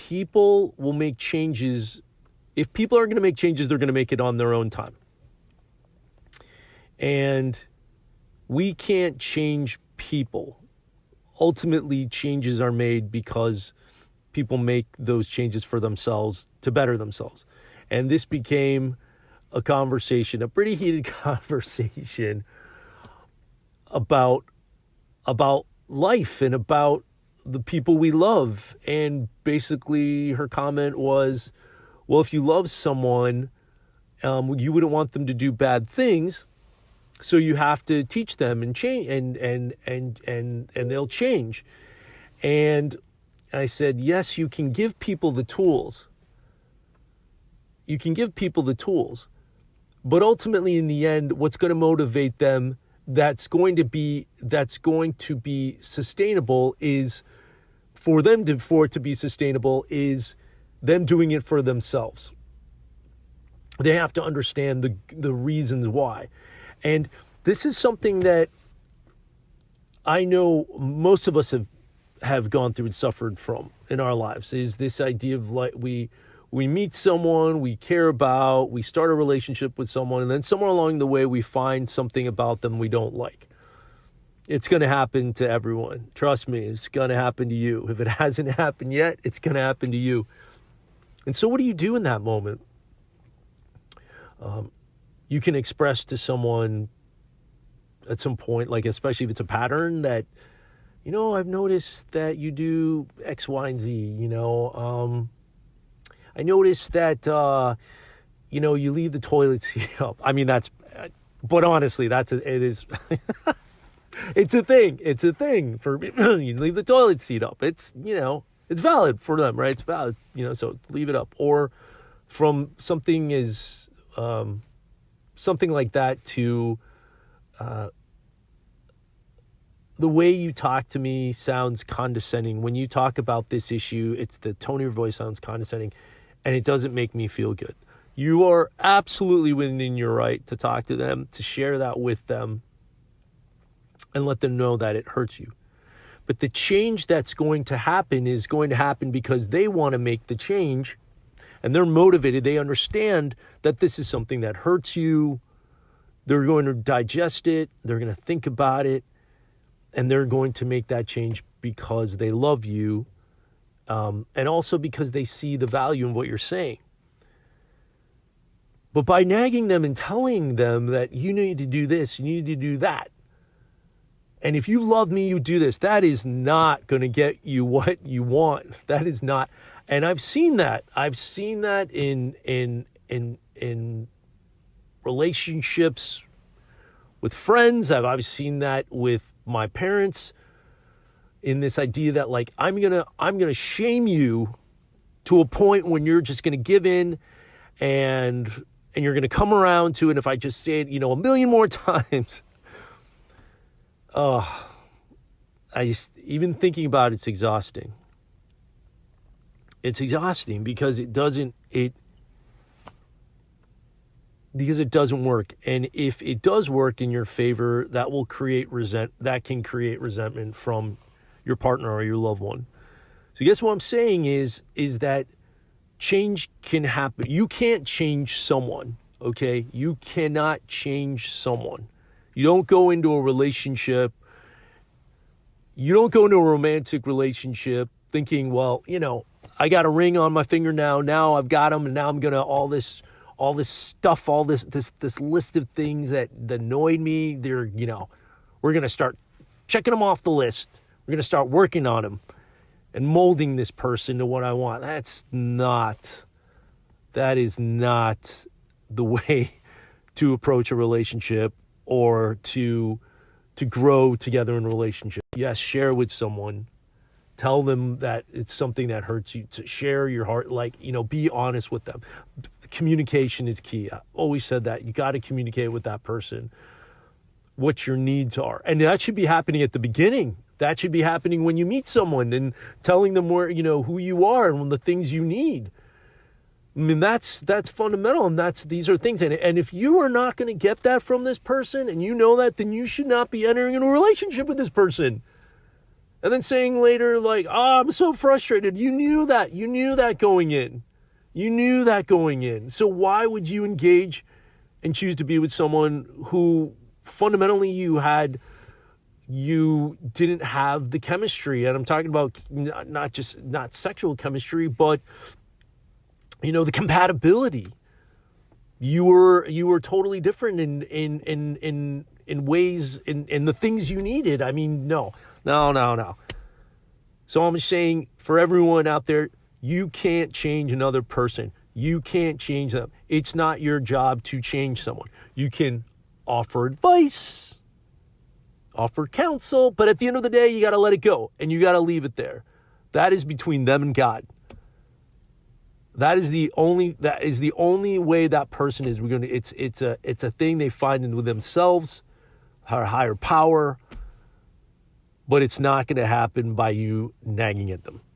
people will make changes. If people are going to make changes, they're going to make it on their own time. And we can't change people. Ultimately, changes are made because people make those changes for themselves to better themselves. And this became a conversation, a pretty heated conversation about life and about the people we love. And basically her comment was, well, if you love someone, you wouldn't want them to do bad things. So you have to teach them and change, and they'll change. And I said, yes, you can give people the tools. You can give people the tools. But ultimately, in the end, what's going to motivate them, that's going to be sustainable, is for it to be sustainable, is them doing it for themselves. They have to understand the reasons why. And this is something that I know most of us have gone through and suffered from in our lives, is this idea of like we meet someone we care about, we start a relationship with someone, and then somewhere along the way we find something about them we don't like. It's going to happen to everyone. Trust me, it's going to happen to you. If it hasn't happened yet, it's going to happen to you. And so what do you do in that moment? You can express to someone at some point, like especially if it's a pattern that, I've noticed that you do X, Y, and Z, I noticed that, you leave the toilet seat up. I mean, but honestly, it is, it's a thing. It's a thing for, you leave the toilet seat up. It's, it's valid for them, right? It's valid, so leave it up. Or from something is, something like that to the way you talk to me sounds condescending. When you talk about this issue, it's the tone of your voice sounds condescending, and it doesn't make me feel good. You are absolutely within your right to talk to them, to share that with them, and let them know that it hurts you. But the change that's going to happen is going to happen because they want to make the change. And they're motivated. They understand that this is something that hurts you. They're going to digest it. They're going to think about it. And they're going to make that change because they love you. And also because they see the value in what you're saying. But by nagging them and telling them that you need to do this, you need to do that. And if you love me, you do this. That is not going to get you what you want. That is not. And I've seen that. I've seen that in relationships with friends. I've seen that with my parents, in this idea that like I'm gonna shame you to a point when you're just gonna give in and you're gonna come around to it if I just say it, a million more times. Even thinking about it's exhausting. It's exhausting because it doesn't work. And if it does work in your favor, that can create resentment from your partner or your loved one. So guess what I'm saying is that change can happen. You can't change someone, okay? You cannot change someone. You don't go into a relationship. You don't go into a romantic relationship thinking, well, I got a ring on my finger now. Now I've got them, and now I'm gonna all this stuff, all this list of things that annoyed me. We're gonna start checking them off the list. We're gonna start working on them and molding this person to what I want. That is not the way to approach a relationship or to grow together in a relationship. Yes, share with someone. Tell them that it's something that hurts you, to share your heart, be honest with them. Communication is key. I always said that. You got to communicate with that person what your needs are. And that should be happening at the beginning. That should be happening when you meet someone and telling them where, who you are and the things you need. I mean, that's fundamental, and these are things. And if you are not going to get that from this person and you know that, then you should not be entering into a relationship with this person. And then saying later, like, oh, I'm so frustrated. You knew that. You knew that going in. You knew that going in. So why would you engage and choose to be with someone who fundamentally you didn't have the chemistry? And I'm talking about not sexual chemistry, but, the compatibility. You were totally different in ways, in the things you needed. I mean, no. So I'm saying, for everyone out there, you can't change another person. You can't change them. It's not your job to change someone. You can offer advice, offer counsel, but at the end of the day, you got to let it go and you got to leave it there. That is between them and God. That is the only way that person is. It's a thing they find with themselves, our higher power, but it's not going to happen by you nagging at them.